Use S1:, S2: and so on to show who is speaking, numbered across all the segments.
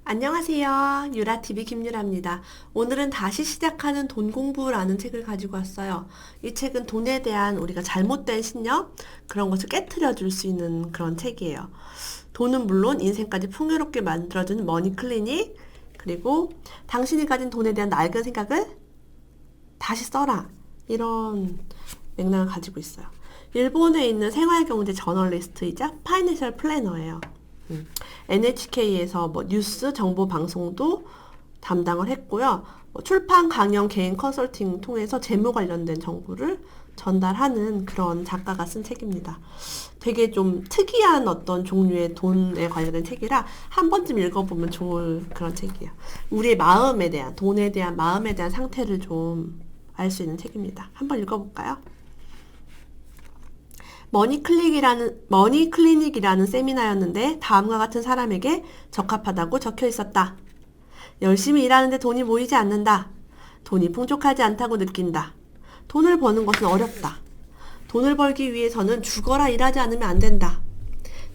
S1: 안녕하세요. 유라TV 김유라입니다. 오늘은 다시 시작하는 돈 공부라는 책을 가지고 왔어요. 이 책은 돈에 대한 우리가 잘못된 신념, 그런 것을 깨트려 줄 수 있는 그런 책이에요. 돈은 물론 인생까지 풍요롭게 만들어주는 머니 클리닉, 그리고 당신이 가진 돈에 대한 낡은 생각을 다시 써라. 이런 맥락을 가지고 있어요. 일본에 있는 생활경제 저널리스트이자 파이낸셜 플래너예요. NHK에서 뉴스 정보 방송도 담당을 했고요. 출판, 강연, 개인 컨설팅 통해서 재무 관련된 정보를 전달하는 그런 작가가 쓴 책입니다. 되게 좀 특이한 어떤 종류의 돈에 관련된 책이라 한 번쯤 읽어보면 좋을 그런 책이에요. 우리의 마음에 대한, 돈에 대한 마음에 대한 상태를 좀 알 수 있는 책입니다. 한번 읽어볼까요? 머니 클리닉이라는 세미나였는데 다음과 같은 사람에게 적합하다고 적혀 있었다. 열심히 일하는데 돈이 모이지 않는다. 돈이 풍족하지 않다고 느낀다. 돈을 버는 것은 어렵다. 돈을 벌기 위해서는 죽어라 일하지 않으면 안 된다.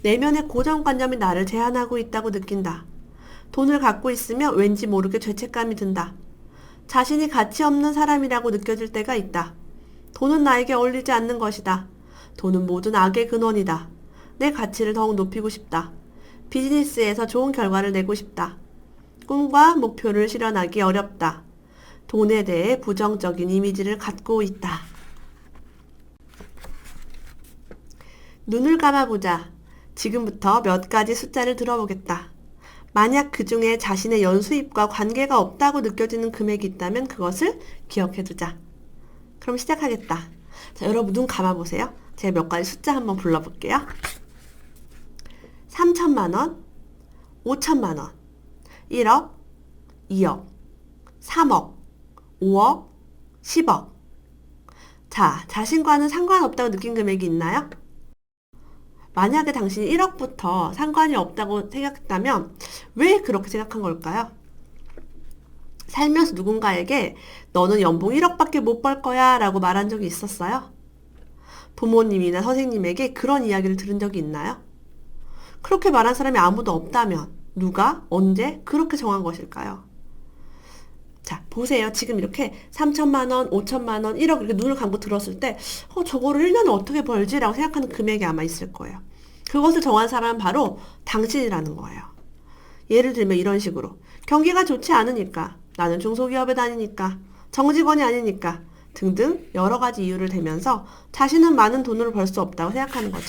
S1: 내면의 고정관념이 나를 제한하고 있다고 느낀다. 돈을 갖고 있으면 왠지 모르게 죄책감이 든다. 자신이 가치 없는 사람이라고 느껴질 때가 있다. 돈은 나에게 어울리지 않는 것이다. 돈은 모든 악의 근원이다. 내 가치를 더욱 높이고 싶다. 비즈니스에서 좋은 결과를 내고 싶다. 꿈과 목표를 실현하기 어렵다. 돈에 대해 부정적인 이미지를 갖고 있다. 눈을 감아보자. 지금부터 몇 가지 숫자를 들어보겠다. 만약 그 중에 자신의 연수입과 관계가 없다고 느껴지는 금액이 있다면 그것을 기억해두자. 그럼 시작하겠다. 자, 여러분 눈 감아보세요. 제가 몇 가지 숫자 한번 불러볼게요. 3천만 원, 5천만 원, 1억, 2억, 3억, 5억, 10억. 자, 자신과는 상관없다고 느낀 금액이 있나요? 만약에 당신이 1억부터 상관이 없다고 생각했다면 왜 그렇게 생각한 걸까요? 살면서 누군가에게 너는 연봉 1억밖에 못 벌 거야 라고 말한 적이 있었어요? 부모님이나 선생님에게 그런 이야기를 들은 적이 있나요? 그렇게 말한 사람이 아무도 없다면 누가 언제 그렇게 정한 것일까요? 자, 보세요. 지금 이렇게 3천만 원, 5천만 원, 1억 이렇게 눈을 감고 들었을 때 저거를 1년에 어떻게 벌지? 라고 생각하는 금액이 아마 있을 거예요. 그것을 정한 사람은 바로 당신이라는 거예요. 예를 들면 이런 식으로 경기가 좋지 않으니까, 나는 중소기업에 다니니까, 정직원이 아니니까 등등 여러 가지 이유를 대면서 자신은 많은 돈을 벌 수 없다고 생각하는 거죠.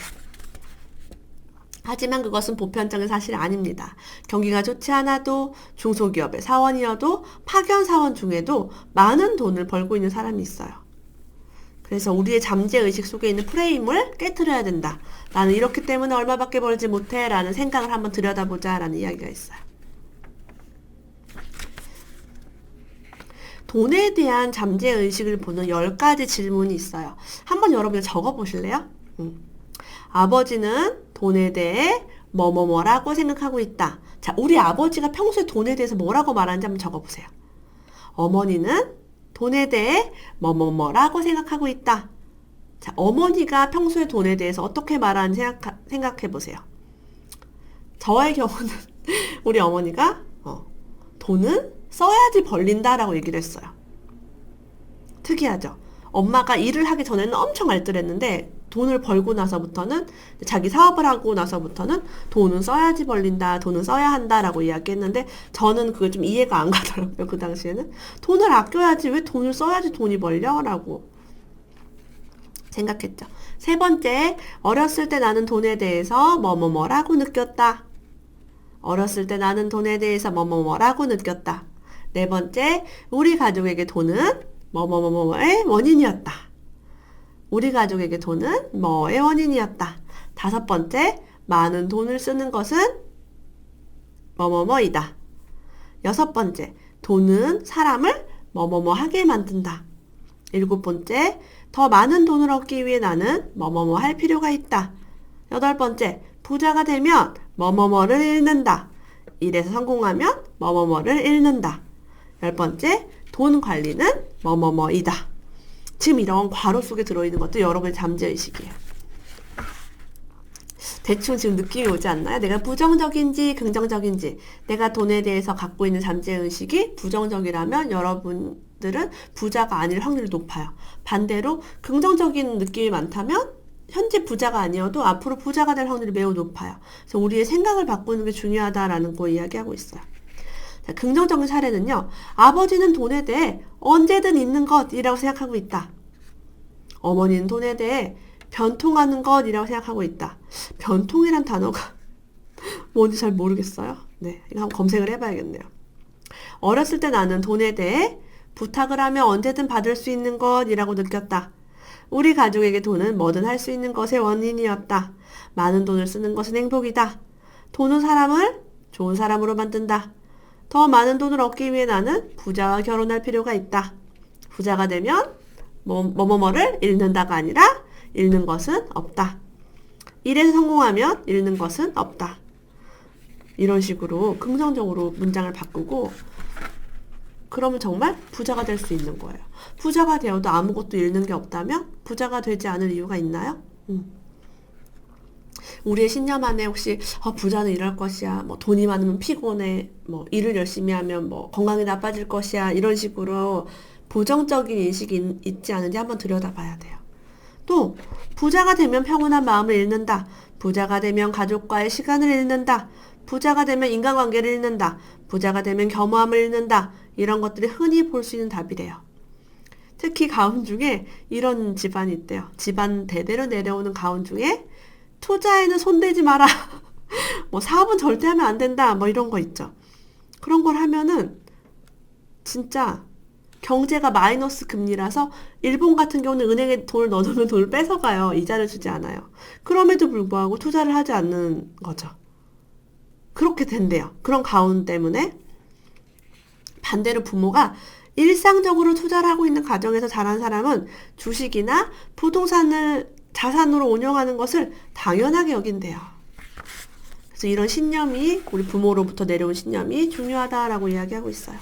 S1: 하지만 그것은 보편적인 사실이 아닙니다. 경기가 좋지 않아도 중소기업의 사원이어도 파견 사원 중에도 많은 돈을 벌고 있는 사람이 있어요. 그래서 우리의 잠재의식 속에 있는 프레임을 깨트려야 된다. 나는 이렇기 때문에 얼마밖에 벌지 못해 라는 생각을 한번 들여다보자 라는 이야기가 있어요. 돈에 대한 잠재의식을 보는 10가지 질문이 있어요. 한번 여러분이 적어보실래요? 아버지는 돈에 대해 뭐뭐뭐라고 생각하고 있다. 자, 우리 아버지가 평소에 돈에 대해서 뭐라고 말하는지 한번 적어보세요. 어머니는 돈에 대해 뭐뭐뭐라고 생각하고 있다. 자, 어머니가 평소에 돈에 대해서 어떻게 말하는지 생각해보세요. 저의 경우는 우리 어머니가 돈은 써야지 벌린다라고 얘기를 했어요. 특이하죠? 엄마가 일을 하기 전에는 엄청 알뜰했는데 돈을 벌고 나서부터는, 자기 사업을 하고 나서부터는 돈은 써야지 벌린다, 돈은 써야 한다라고 이야기했는데 저는 그게 좀 이해가 안 가더라고요. 그 당시에는 돈을 아껴야지 왜 돈을 써야지 돈이 벌려? 라고 생각했죠. 세 번째, 어렸을 때 나는 돈에 대해서 뭐뭐뭐라고 느꼈다. 어렸을 때 나는 돈에 대해서 뭐뭐뭐라고 느꼈다. 네 번째, 우리 가족에게 돈은 뭐뭐뭐뭐의 원인이었다. 우리 가족에게 돈은 뭐의 원인이었다. 다섯 번째, 많은 돈을 쓰는 것은 뭐뭐뭐이다. 여섯 번째, 돈은 사람을 뭐뭐뭐 하게 만든다. 일곱 번째, 더 많은 돈을 얻기 위해 나는 뭐뭐뭐 할 필요가 있다. 여덟 번째, 부자가 되면 뭐뭐뭐를 잃는다. 일에서 성공하면 뭐뭐뭐를 잃는다. 열 번째, 돈 관리는 뭐뭐뭐이다. 지금 이런 괄호 속에 들어있는 것도 여러분의 잠재의식이에요. 대충 지금 느낌이 오지 않나요? 내가 부정적인지 긍정적인지, 내가 돈에 대해서 갖고 있는 잠재의식이 부정적이라면 여러분들은 부자가 아닐 확률이 높아요. 반대로 긍정적인 느낌이 많다면 현재 부자가 아니어도 앞으로 부자가 될 확률이 매우 높아요. 그래서 우리의 생각을 바꾸는 게 중요하다라는 거 이야기하고 있어요. 자, 긍정적인 사례는요. 아버지는 돈에 대해 언제든 있는 것이라고 생각하고 있다. 어머니는 돈에 대해 변통하는 것이라고 생각하고 있다. 변통이란 단어가 뭔지 잘 모르겠어요. 네, 이거 한번 검색을 해봐야겠네요. 어렸을 때 나는 돈에 대해 부탁을 하면 언제든 받을 수 있는 것이라고 느꼈다. 우리 가족에게 돈은 뭐든 할 수 있는 것의 원인이었다. 많은 돈을 쓰는 것은 행복이다. 돈은 사람을 좋은 사람으로 만든다. 더 많은 돈을 얻기 위해 나는 부자와 결혼할 필요가 있다. 부자가 되면 뭐뭐뭐를 잃는다가 아니라 잃는 것은 없다. 일에서 성공하면 잃는 것은 없다. 이런 식으로 긍정적으로 문장을 바꾸고 그러면 정말 부자가 될 수 있는 거예요. 부자가 되어도 아무것도 잃는 게 없다면 부자가 되지 않을 이유가 있나요? 우리의 신념 안에 혹시 부자는 이럴 것이야, 뭐 돈이 많으면 피곤해, 뭐 일을 열심히 하면 뭐 건강이 나빠질 것이야, 이런 식으로 부정적인 인식이 있지 않은지 한번 들여다봐야 돼요. 또 부자가 되면 평온한 마음을 잃는다. 부자가 되면 가족과의 시간을 잃는다. 부자가 되면 인간관계를 잃는다. 부자가 되면 겸허함을 잃는다. 이런 것들이 흔히 볼 수 있는 답이래요. 특히 가훈 중에 이런 집안이 있대요. 집안 대대로 내려오는 가훈 중에 투자에는 손대지 마라. 뭐 사업은 절대 하면 안 된다. 뭐 이런 거 있죠. 그런 걸 하면은 진짜 경제가 마이너스 금리라서 일본 같은 경우는 은행에 돈을 넣어놓으면 돈을 뺏어가요. 이자를 주지 않아요. 그럼에도 불구하고 투자를 하지 않는 거죠. 그렇게 된대요. 그런 가훈 때문에 반대로 부모가 일상적으로 투자를 하고 있는 가정에서 자란 사람은 주식이나 부동산을 자산으로 운영하는 것을 당연하게 여긴대요. 그래서 이런 신념이 우리 부모로부터 내려온 신념이 중요하다라고 이야기하고 있어요.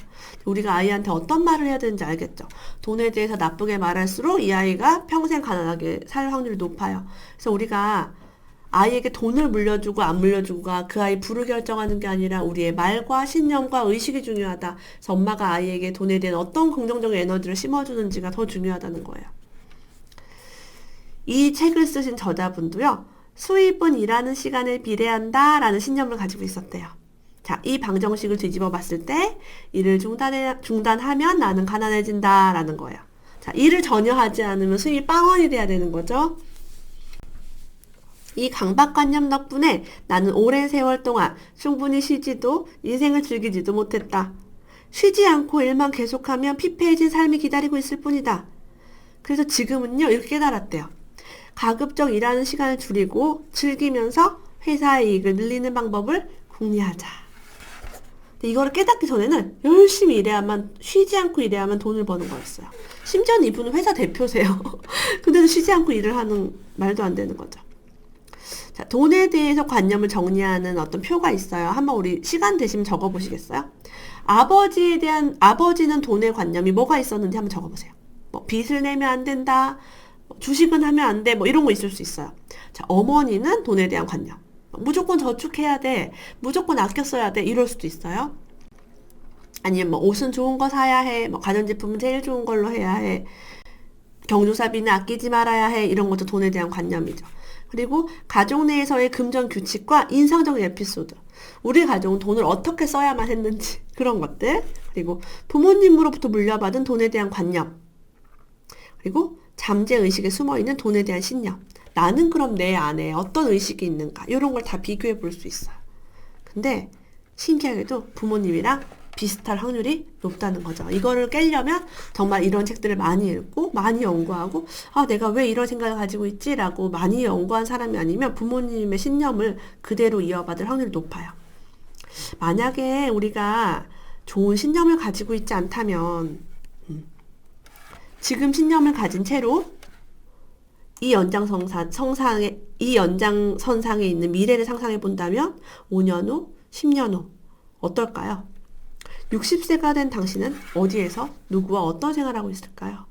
S1: 우리가 아이한테 어떤 말을 해야 되는지 알겠죠. 돈에 대해서 나쁘게 말할수록 이 아이가 평생 가난하게 살 확률이 높아요. 그래서 우리가 아이에게 돈을 물려주고 안 물려주고가 그 아이 부를 결정하는 게 아니라 우리의 말과 신념과 의식이 중요하다. 그래서 엄마가 아이에게 돈에 대한 어떤 긍정적인 에너지를 심어주는지가 더 중요하다는 거예요. 이 책을 쓰신 저자분도요. 수입은 일하는 시간을 비례한다 라는 신념을 가지고 있었대요. 자, 이 방정식을 뒤집어 봤을 때 일을 중단하면 나는 가난해진다 라는 거예요. 자, 일을 전혀 하지 않으면 수입이 빵원이 돼야 되는 거죠. 이 강박관념 덕분에 나는 오랜 세월 동안 충분히 쉬지도 인생을 즐기지도 못했다. 쉬지 않고 일만 계속하면 피폐해진 삶이 기다리고 있을 뿐이다. 그래서 지금은요, 이렇게 깨달았대요. 가급적 일하는 시간을 줄이고 즐기면서 회사의 이익을 늘리는 방법을 궁리하자. 이거를 깨닫기 전에는 열심히 일해야만, 쉬지 않고 일해야만 돈을 버는 거였어요. 심지어는 이분은 회사 대표세요. 근데도 쉬지 않고 일을 하는 말도 안 되는 거죠. 자, 돈에 대해서 관념을 정리하는 어떤 표가 있어요. 한번 우리 시간 되시면 적어보시겠어요? 아버지는 돈의 관념이 뭐가 있었는지 한번 적어보세요. 뭐 빚을 내면 안 된다, 주식은 하면 안 돼, 뭐 이런 거 있을 수 있어요. 자, 어머니는 돈에 대한 관념. 무조건 저축해야 돼, 무조건 아껴 써야 돼, 이럴 수도 있어요. 아니면 뭐 옷은 좋은 거 사야 해, 뭐 가전제품은 제일 좋은 걸로 해야 해, 경조사비는 아끼지 말아야 해, 이런 것도 돈에 대한 관념이죠. 그리고 가족 내에서의 금전 규칙과 인상적인 에피소드. 우리 가족은 돈을 어떻게 써야만 했는지, 그런 것들. 그리고 부모님으로부터 물려받은 돈에 대한 관념. 그리고 잠재의식에 숨어있는 돈에 대한 신념. 나는 그럼 내 안에 어떤 의식이 있는가, 이런 걸 다 비교해 볼 수 있어요. 근데 신기하게도 부모님이랑 비슷할 확률이 높다는 거죠. 이거를 깨려면 정말 이런 책들을 많이 읽고 많이 연구하고, 내가 왜 이런 생각을 가지고 있지? 라고 많이 연구한 사람이 아니면 부모님의 신념을 그대로 이어받을 확률이 높아요. 만약에 우리가 좋은 신념을 가지고 있지 않다면 지금 신념을 가진 채로 이 연장선상에 있는 미래를 상상해 본다면 5년 후, 10년 후 어떨까요? 60세가 된 당신은 어디에서 누구와 어떤 생활을 하고 있을까요?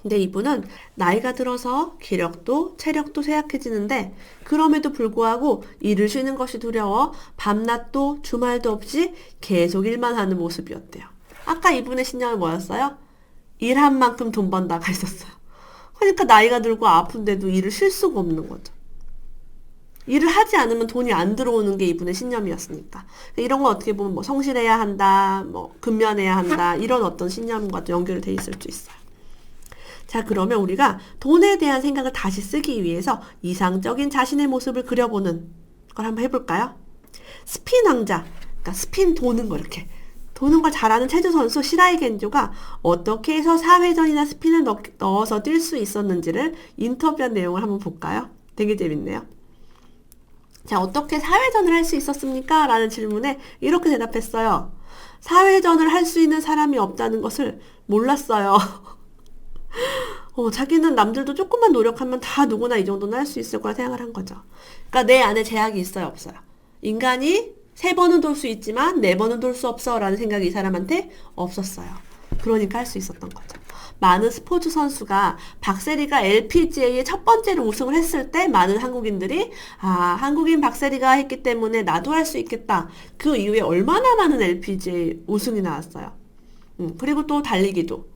S1: 근데 이분은 나이가 들어서 기력도 체력도 쇠약해지는데 그럼에도 불구하고 일을 쉬는 것이 두려워 밤낮도 주말도 없이 계속 일만 하는 모습이었대요. 아까 이분의 신념은 뭐였어요? 일한 만큼 돈 번다가 있었어요. 그러니까 나이가 들고 아픈데도 일을 쉴 수가 없는 거죠. 일을 하지 않으면 돈이 안 들어오는 게 이분의 신념이었으니까. 이런 거 어떻게 보면 뭐 성실해야 한다, 뭐 근면해야 한다, 이런 어떤 신념과도 연결돼 있을 수 있어요. 자, 그러면 우리가 돈에 대한 생각을 다시 쓰기 위해서 이상적인 자신의 모습을 그려보는 걸 한번 해볼까요? 스핀 왕자, 그러니까 스핀 도는 거 이렇게. 도는 걸 잘하는 체조 선수 시라이 겐조가 어떻게 해서 4회전이나 스핀을 넣어서 뛸 수 있었는지를 인터뷰한 내용을 한번 볼까요? 되게 재밌네요. 자, 어떻게 4회전을 할 수 있었습니까? 라는 질문에 이렇게 대답했어요. 4회전을 할 수 있는 사람이 없다는 것을 몰랐어요. 자기는 남들도 조금만 노력하면 다 누구나 이 정도는 할 수 있을 거라 생각을 한 거죠. 그러니까 내 안에 제약이 있어요, 없어요? 인간이 3번은 돌 수 있지만 4번은 돌 수 없어 라는 생각이 이 사람한테 없었어요. 그러니까 할 수 있었던 거죠. 많은 스포츠 선수가 박세리가 LPGA의 첫 번째로 우승을 했을 때 많은 한국인들이 한국인 박세리가 했기 때문에 나도 할 수 있겠다. 그 이후에 얼마나 많은 LPGA 우승이 나왔어요. 그리고 또 달리기도.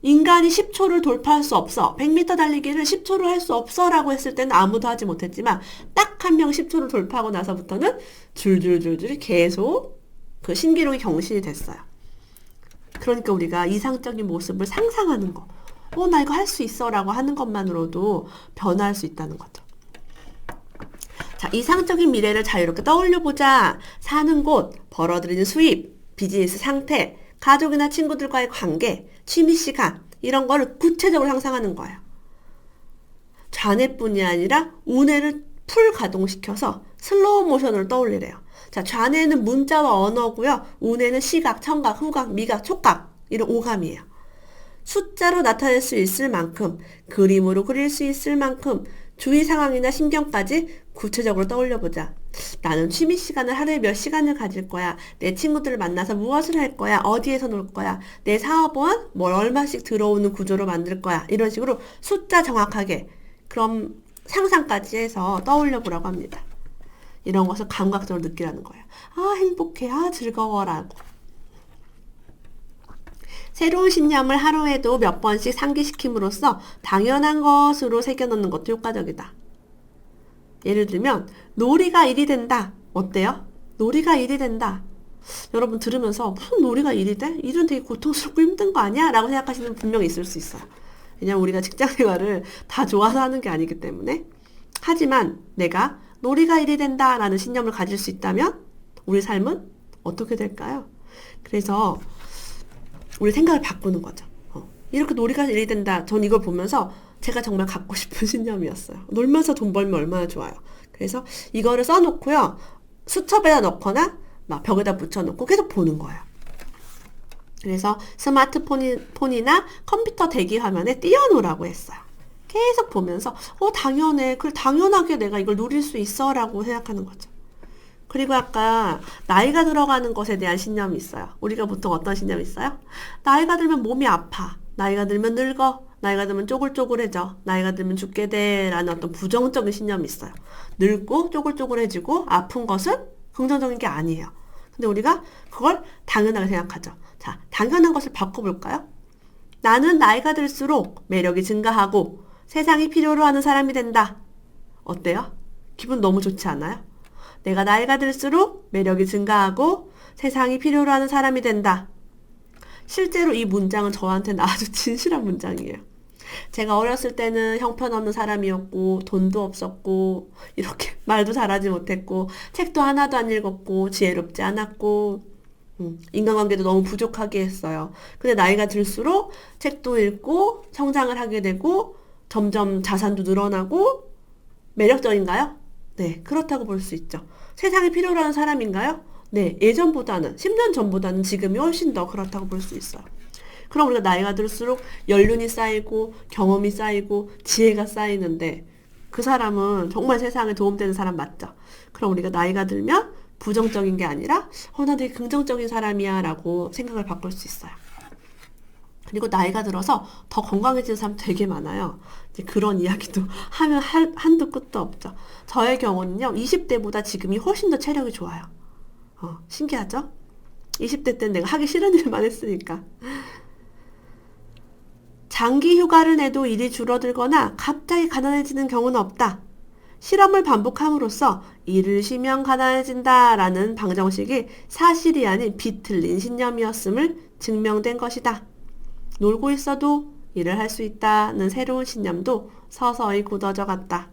S1: 인간이 10초를 돌파할 수 없어. 100m 달리기를 10초를 할 수 없어 라고 했을 때는 아무도 하지 못했지만 딱 한 명 10초를 돌파하고 나서부터는 줄줄줄줄 계속 그 신기록이 경신이 됐어요. 그러니까 우리가 이상적인 모습을 상상하는 거. 나 이거 할 수 있어 라고 하는 것만으로도 변화할 수 있다는 거죠. 자, 이상적인 미래를 자유롭게 떠올려보자. 사는 곳, 벌어들이는 수입, 비즈니스 상태, 가족이나 친구들과의 관계, 취미 시간 이런 거를 구체적으로 상상하는 거예요. 좌뇌뿐이 아니라 우뇌를 풀 가동시켜서 슬로우 모션으로 떠올리래요. 자, 좌뇌는 문자와 언어고요. 우뇌는 시각, 청각, 후각, 미각, 촉각 이런 오감이에요. 숫자로 나타낼 수 있을 만큼, 그림으로 그릴 수 있을 만큼 주위 상황이나 신경까지 구체적으로 떠올려보자. 나는 취미 시간을 하루에 몇 시간을 가질 거야. 내 친구들을 만나서 무엇을 할 거야. 어디에서 놀 거야. 내 사업은 뭘 얼마씩 들어오는 구조로 만들 거야. 이런 식으로 숫자 정확하게 그럼 상상까지 해서 떠올려보라고 합니다. 이런 것을 감각적으로 느끼라는 거예요. 행복해. 즐거워라고. 새로운 신념을 하루에도 몇 번씩 상기시킴으로써 당연한 것으로 새겨넣는 것도 효과적이다. 예를 들면 놀이가 일이 된다. 어때요? 놀이가 일이 된다. 여러분 들으면서 무슨 놀이가 일이 돼? 일은 되게 고통스럽고 힘든 거 아니야? 라고 생각하시는 분 분명히 있을 수 있어요. 왜냐면 우리가 직장생활을 다 좋아서 하는 게 아니기 때문에. 하지만 내가 놀이가 일이 된다 라는 신념을 가질 수 있다면 우리 삶은 어떻게 될까요? 그래서 우리 생각을 바꾸는 거죠. 이렇게 놀이가 일이 된다. 전 이걸 보면서 제가 정말 갖고 싶은 신념이었어요. 놀면서 돈 벌면 얼마나 좋아요. 그래서 이거를 써놓고요. 수첩에다 넣거나 막 벽에다 붙여놓고 계속 보는 거예요. 그래서 스마트폰이나 컴퓨터 대기 화면에 띄워놓으라고 했어요. 계속 보면서 당연해. 당연하게 내가 이걸 누릴 수 있어 라고 생각하는 거죠. 그리고 아까 나이가 들어가는 것에 대한 신념이 있어요. 우리가 보통 어떤 신념이 있어요? 나이가 들면 몸이 아파. 나이가 들면 늙어. 나이가 들면 쪼글쪼글해져. 나이가 들면 죽게 돼. 라는 어떤 부정적인 신념이 있어요. 늙고 쪼글쪼글해지고 아픈 것은 긍정적인 게 아니에요. 근데 우리가 그걸 당연하게 생각하죠. 자, 당연한 것을 바꿔볼까요? 나는 나이가 들수록 매력이 증가하고 세상이 필요로 하는 사람이 된다. 어때요? 기분 너무 좋지 않아요? 내가 나이가 들수록 매력이 증가하고 세상이 필요로 하는 사람이 된다. 실제로 이 문장은 저한테는 아주 진실한 문장이에요. 제가 어렸을 때는 형편없는 사람이었고 돈도 없었고 이렇게 말도 잘하지 못했고 책도 하나도 안 읽었고 지혜롭지 않았고 인간관계도 너무 부족하게 했어요. 근데 나이가 들수록 책도 읽고 성장을 하게 되고 점점 자산도 늘어나고 매력적인가요? 네, 그렇다고 볼 수 있죠. 세상에 필요로 하는 사람인가요? 네, 예전보다는 10년 전보다는 지금이 훨씬 더 그렇다고 볼 수 있어요. 그럼 우리가 나이가 들수록 연륜이 쌓이고 경험이 쌓이고 지혜가 쌓이는데 그 사람은 정말 세상에 도움되는 사람 맞죠? 그럼 우리가 나이가 들면 부정적인 게 아니라 나 되게 긍정적인 사람이야 라고 생각을 바꿀 수 있어요. 그리고 나이가 들어서 더 건강해지는 사람 되게 많아요. 이제 그런 이야기도 하면 한도 끝도 없죠. 저의 경우는요, 20대보다 지금이 훨씬 더 체력이 좋아요. 신기하죠? 20대 때는 내가 하기 싫은 일만 했으니까. 장기 휴가를 내도 일이 줄어들거나 갑자기 가난해지는 경우는 없다. 실험을 반복함으로써 일을 쉬면 가난해진다라는 방정식이 사실이 아닌 비틀린 신념이었음을 증명된 것이다. 놀고 있어도 일을 할 수 있다는 새로운 신념도 서서히 굳어져 갔다.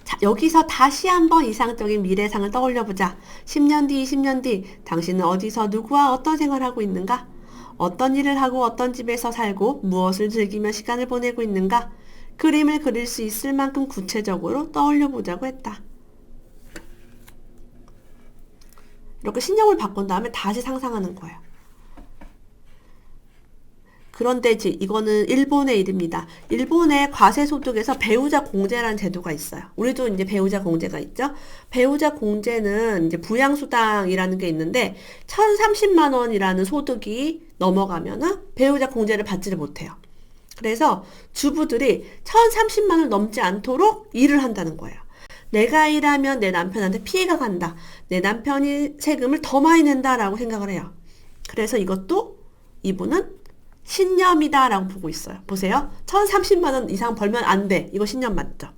S1: 자, 여기서 다시 한번 이상적인 미래상을 떠올려보자. 10년 뒤, 20년 뒤, 당신은 어디서 누구와 어떤 생활을 하고 있는가? 어떤 일을 하고 어떤 집에서 살고 무엇을 즐기며 시간을 보내고 있는가? 그림을 그릴 수 있을 만큼 구체적으로 떠올려보자고 했다. 이렇게 신념을 바꾼 다음에 다시 상상하는 거예요. 그런데 이제 이거는 일본의 일입니다. 일본의 과세소득에서 배우자 공제라는 제도가 있어요. 우리도 이제 배우자 공제가 있죠. 배우자 공제는 이제 부양수당이라는 게 있는데 1,030만 원이라는 소득이 넘어가면은 배우자 공제를 받지를 못해요. 그래서 주부들이 1,030만 원 넘지 않도록 일을 한다는 거예요. 내가 일하면 내 남편한테 피해가 간다. 내 남편이 세금을 더 많이 낸다라고 생각을 해요. 그래서 이것도 이분은 신념이다라고 보고 있어요. 보세요. 1,030만 원 이상 벌면 안 돼. 이거 신념 맞죠?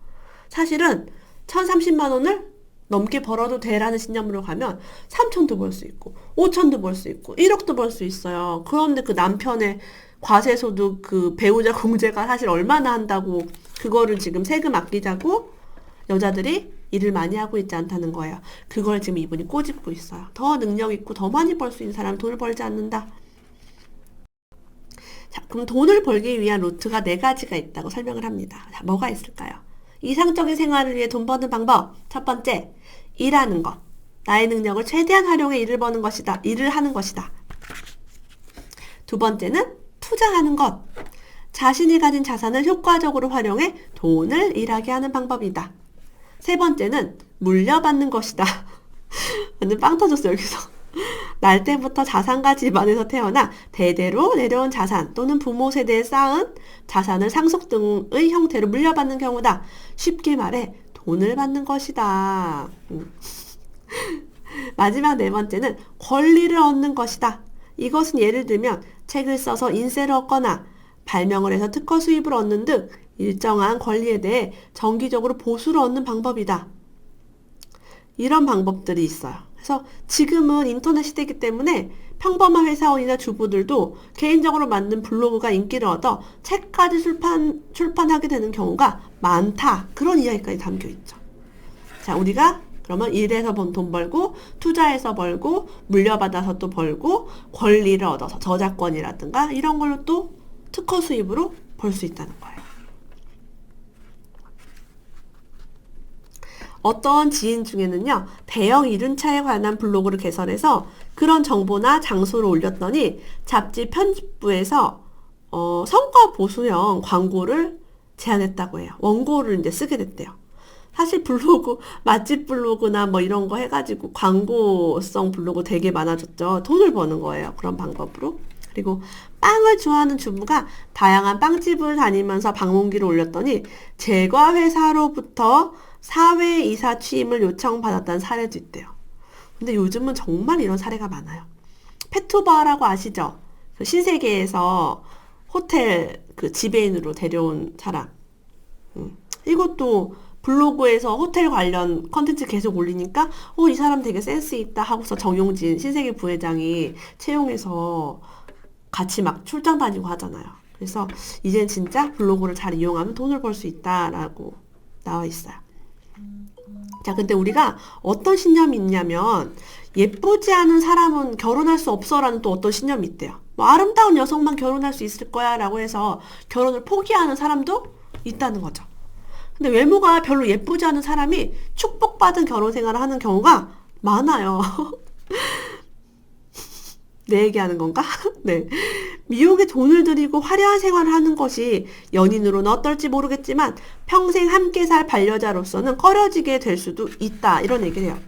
S1: 사실은 1,030만 원을 넘게 벌어도 돼라는 신념으로 가면 3천도 벌 수 있고 5천도 벌 수 있고 1억도 벌 수 있어요. 그런데 그 남편의 과세소득 그 배우자 공제가 사실 얼마나 한다고 그거를 지금 세금 아끼자고 여자들이 일을 많이 하고 있지 않다는 거예요. 그걸 지금 이분이 꼬집고 있어요. 더 능력 있고 더 많이 벌 수 있는 사람은 돈을 벌지 않는다. 자, 그럼 돈을 벌기 위한 루트가 4가지가 있다고 설명을 합니다. 자, 뭐가 있을까요? 이상적인 생활을 위해 돈 버는 방법. 첫 번째, 일하는 것. 나의 능력을 최대한 활용해 일을 버는 것이다. 일을 하는 것이다. 두 번째는 투자하는 것. 자신이 가진 자산을 효과적으로 활용해 돈을 일하게 하는 방법이다. 세 번째는 물려받는 것이다. 완전 빵 터졌어요, 여기서. 날 때부터 자산가 집안에서 태어나 대대로 내려온 자산 또는 부모 세대에 쌓은 자산을 상속 등의 형태로 물려받는 경우다. 쉽게 말해 돈을 받는 것이다. 마지막 4번째는 권리를 얻는 것이다. 이것은 예를 들면 책을 써서 인세를 얻거나 발명을 해서 특허 수입을 얻는 등 일정한 권리에 대해 정기적으로 보수를 얻는 방법이다. 이런 방법들이 있어요. 그래서 지금은 인터넷 시대이기 때문에 평범한 회사원이나 주부들도 개인적으로 만든 블로그가 인기를 얻어 책까지 출판하게 되는 경우가 많다. 그런 이야기까지 담겨 있죠. 자, 우리가 그러면 일해서 돈 벌고 투자해서 벌고 물려받아서 또 벌고 권리를 얻어서 저작권이라든가 이런 걸로 또 특허 수입으로 벌 수 있다는 거예요. 어떤 지인 중에는요, 대형 이륜차에 관한 블로그를 개설해서 그런 정보나 장소를 올렸더니 잡지 편집부에서 성과 보수형 광고를 제안했다고 해요. 원고를 이제 쓰게 됐대요. 사실 블로그, 맛집 블로그나 뭐 이런 거 해가지고 광고성 블로그 되게 많아졌죠. 돈을 버는 거예요. 그런 방법으로. 그리고 빵을 좋아하는 주부가 다양한 빵집을 다니면서 방문기를 올렸더니 제과 회사로부터 사회이사 취임을 요청받았다는 사례도 있대요. 근데 요즘은 정말 이런 사례가 많아요. 페토바라고 아시죠? 그 신세계에서 호텔 그 지배인으로 데려온 사람. 이것도 블로그에서 호텔 관련 컨텐츠 계속 올리니까 이 사람 되게 센스 있다 하고서 정용진 신세계 부회장이 채용해서 같이 막 출장 다니고 하잖아요. 그래서 이젠 진짜 블로그를 잘 이용하면 돈을 벌 수 있다라고 나와 있어요. 자, 근데 우리가 어떤 신념이 있냐면 예쁘지 않은 사람은 결혼할 수 없어라는 또 어떤 신념이 있대요. 뭐 아름다운 여성만 결혼할 수 있을 거야 라고 해서 결혼을 포기하는 사람도 있다는 거죠. 근데 외모가 별로 예쁘지 않은 사람이 축복받은 결혼 생활을 하는 경우가 많아요. 내 얘기하는 건가? 네. 미용에 돈을 들이고 화려한 생활을 하는 것이 연인으로는 어떨지 모르겠지만 평생 함께 살 반려자로서는 꺼려지게 될 수도 있다. 이런 얘기를 해요.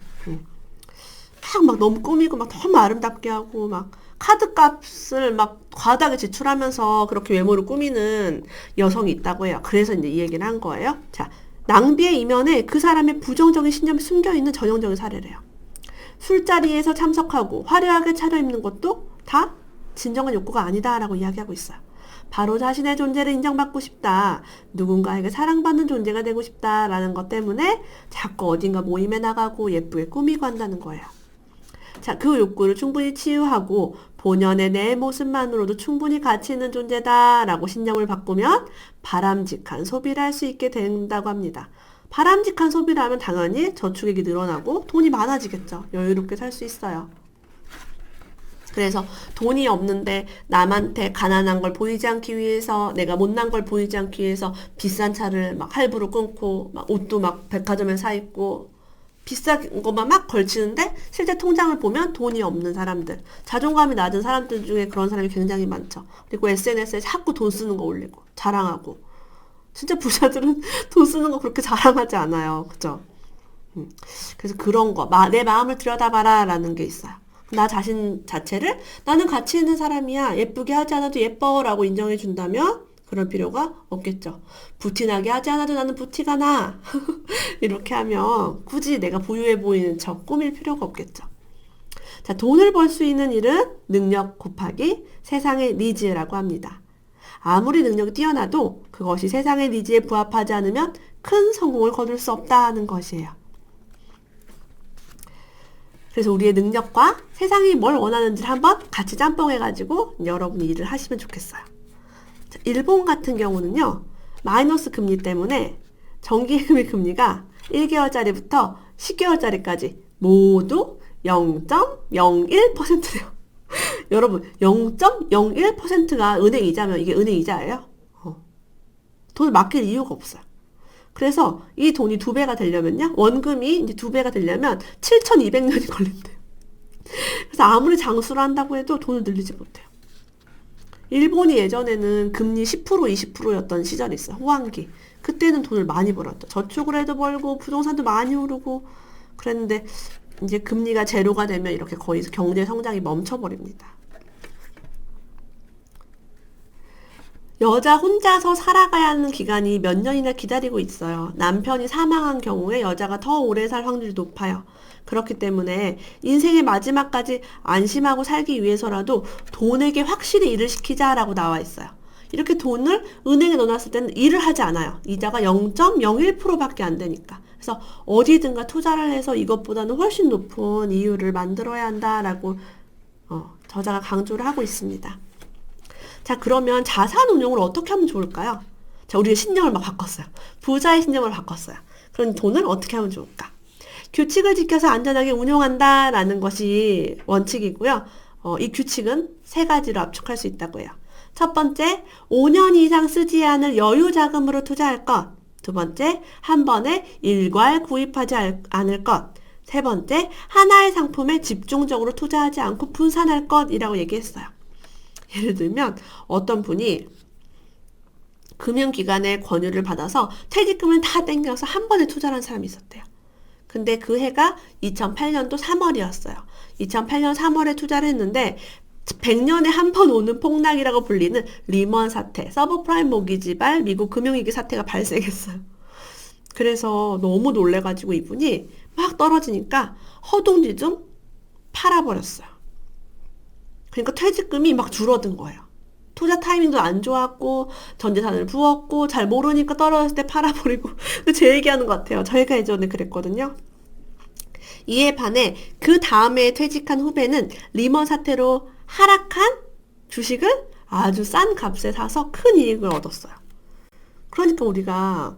S1: 막 너무 꾸미고 막 너무 아름답게 하고 막 카드값을 막 과다하게 지출하면서 그렇게 외모를 꾸미는 여성이 있다고 해요. 그래서 이제 이 얘기를 한 거예요. 자, 낭비의 이면에 그 사람의 부정적인 신념이 숨겨있는 전형적인 사례래요. 술자리에서 참석하고 화려하게 차려입는 것도 다 진정한 욕구가 아니다라고 이야기하고 있어요. 바로 자신의 존재를 인정받고 싶다. 누군가에게 사랑받는 존재가 되고 싶다라는 것 때문에 자꾸 어딘가 모임에 나가고 예쁘게 꾸미고 한다는 거예요. 자, 그 욕구를 충분히 치유하고 본연의 내 모습만으로도 충분히 가치 있는 존재다라고 신념을 바꾸면 바람직한 소비를 할 수 있게 된다고 합니다. 바람직한 소비를 하면 당연히 저축액이 늘어나고 돈이 많아지겠죠. 여유롭게 살 수 있어요. 그래서 돈이 없는데 남한테 가난한 걸 보이지 않기 위해서, 내가 못난 걸 보이지 않기 위해서 비싼 차를 막 할부로 끊고 막 옷도 막 백화점에 사 입고 비싼 것만 막 걸치는데 실제 통장을 보면 돈이 없는 사람들, 자존감이 낮은 사람들 중에 그런 사람이 굉장히 많죠. 그리고 SNS에 자꾸 돈 쓰는 거 올리고 자랑하고. 진짜 부자들은 돈 쓰는 거 그렇게 자랑하지 않아요. 그죠? 그래서 그런 거, 내 마음을 들여다봐라 라는 게 있어요. 나 자신 자체를 나는 가치 있는 사람이야, 예쁘게 하지 않아도 예뻐 라고 인정해 준다면 그럴 필요가 없겠죠. 부티나게 하지 않아도 나는 부티가 나. 이렇게 하면 굳이 내가 부유해 보이는 척 꾸밀 필요가 없겠죠. 자, 돈을 벌 수 있는 일은 능력 곱하기 세상의 니즈라고 합니다. 아무리 능력이 뛰어나도 그것이 세상의 니즈에 부합하지 않으면 큰 성공을 거둘 수 없다는 것이에요. 그래서 우리의 능력과 세상이 뭘 원하는지를 한번 같이 짬뽕해가지고 여러분이 일을 하시면 좋겠어요. 자, 일본 같은 경우는요, 마이너스 금리 때문에 정기예금의 금리가 1개월짜리부터 10개월짜리까지 모두 0.01%예요. 여러분, 0.01%가 은행 이자면 이게 은행 이자예요? 돈을 맡길 이유가 없어요. 그래서 이 돈이 2배가 되려면요, 원금이 이제 2배가 되려면 7,200년이 걸린대요. 그래서 아무리 장수를 한다고 해도 돈을 늘리지 못해요. 일본이 예전에는 금리 10% 20%였던 시절이 있어요. 호황기. 그때는 돈을 많이 벌었죠. 저축을 해도 벌고 부동산도 많이 오르고 그랬는데 이제 금리가 제로가 되면 이렇게 거의 경제 성장이 멈춰버립니다. 여자 혼자서 살아가야 하는 기간이 몇 년이나 기다리고 있어요. 남편이 사망한 경우에 여자가 더 오래 살 확률이 높아요. 그렇기 때문에 인생의 마지막까지 안심하고 살기 위해서라도 돈에게 확실히 일을 시키자라고 나와 있어요. 이렇게 돈을 은행에 넣어놨을 때는 일을 하지 않아요. 이자가 0.01%밖에 안 되니까. 그래서 어디든가 투자를 해서 이것보다는 훨씬 높은 이율을 만들어야 한다라고 저자가 강조를 하고 있습니다. 자, 그러면 자산 운용을 어떻게 하면 좋을까요? 자, 우리의 신념을 막 바꿨어요. 부자의 신념을 바꿨어요. 그럼 돈을 어떻게 하면 좋을까? 규칙을 지켜서 안전하게 운용한다라는 것이 원칙이고요. 이 규칙은 3가지로 압축할 수 있다고 해요. 첫 번째, 5년 이상 쓰지 않을 여유 자금으로 투자할 것. 두 번째, 한 번에 일괄 구입하지 않을 것. 세 번째, 하나의 상품에 집중적으로 투자하지 않고 분산할 것이라고 얘기했어요. 예를 들면 어떤 분이 금융기관의 권유를 받아서 퇴직금을 다 땡겨서 한 번에 투자를 한 사람이 있었대요. 근데 그 해가 2008년도 3월이었어요. 2008년 3월에 투자를 했는데 100년에 한 번 오는 폭락이라고 불리는 리먼 사태, 서브프라임 모기지발 미국 금융위기 사태가 발생했어요. 그래서 너무 놀래가지고 이분이 막 떨어지니까 허둥지둥 팔아버렸어요. 그러니까 퇴직금이 막 줄어든 거예요. 투자 타이밍도 안 좋았고 전재산을 부었고 잘 모르니까 떨어졌을 때 팔아버리고. 제 얘기하는 것 같아요. 저희가 예전에 그랬거든요. 이에 반해 그 다음에 퇴직한 후배는 리먼 사태로 하락한 주식을 아주 싼 값에 사서 큰 이익을 얻었어요. 그러니까 우리가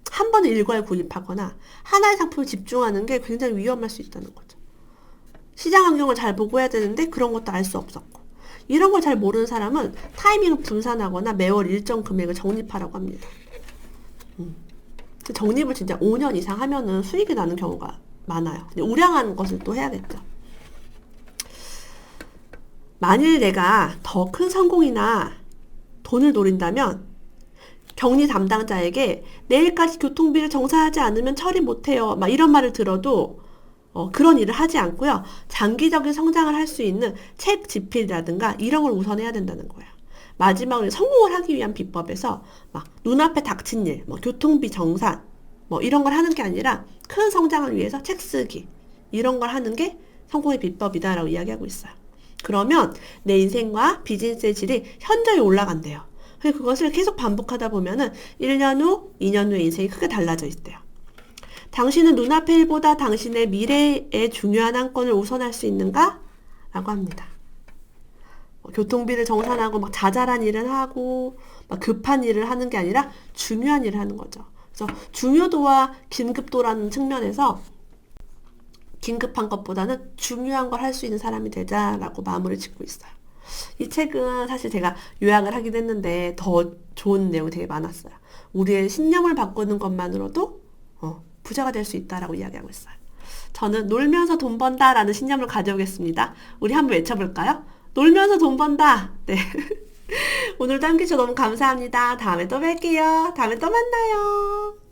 S1: 한 번에 일괄 구입하거나 하나의 상품에 집중하는 게 굉장히 위험할 수 있다는 거죠. 시장 환경을 잘 보고 해야 되는데 그런 것도 알 수 없었고, 이런 걸 잘 모르는 사람은 타이밍을 분산하거나 매월 일정 금액을 적립하라고 합니다. 적립을 진짜 5년 이상 하면은 수익이 나는 경우가 많아요. 근데 우량한 것을 또 해야겠죠. 만일 내가 더 큰 성공이나 돈을 노린다면 격리 담당자에게 내일까지 교통비를 정산하지 않으면 처리 못해요, 막 이런 말을 들어도 그런 일을 하지 않고요. 장기적인 성장을 할 수 있는 책 집필이라든가 이런 걸 우선해야 된다는 거예요. 마지막으로 성공을 하기 위한 비법에서 막 눈앞에 닥친 일, 뭐 교통비 정산, 뭐 이런 걸 하는 게 아니라 큰 성장을 위해서 책 쓰기 이런 걸 하는 게 성공의 비법이다라고 이야기하고 있어요. 그러면 내 인생과 비즈니스의 질이 현저히 올라간대요. 그래서 그것을 계속 반복하다 보면은 1년 후, 2년 후에 인생이 크게 달라져 있대요. 당신은 눈앞의 일보다 당신의 미래의 중요한 한 건을 우선할 수 있는가? 라고 합니다. 교통비를 정산하고 막 자잘한 일을 하고 막 급한 일을 하는 게 아니라 중요한 일을 하는 거죠. 그래서 중요도와 긴급도라는 측면에서 긴급한 것보다는 중요한 걸 할 수 있는 사람이 되자라고 마무리 짓고 있어요. 이 책은 사실 제가 요약을 하긴 했는데 더 좋은 내용이 되게 많았어요. 우리의 신념을 바꾸는 것만으로도 부자가 될 수 있다라고 이야기하고 있어요. 저는 놀면서 돈 번다라는 신념을 가져오겠습니다. 우리 한번 외쳐볼까요? 놀면서 돈 번다. 네. 오늘도 함께 해주셔서 너무 감사합니다. 다음에 또 뵐게요. 다음에 또 만나요.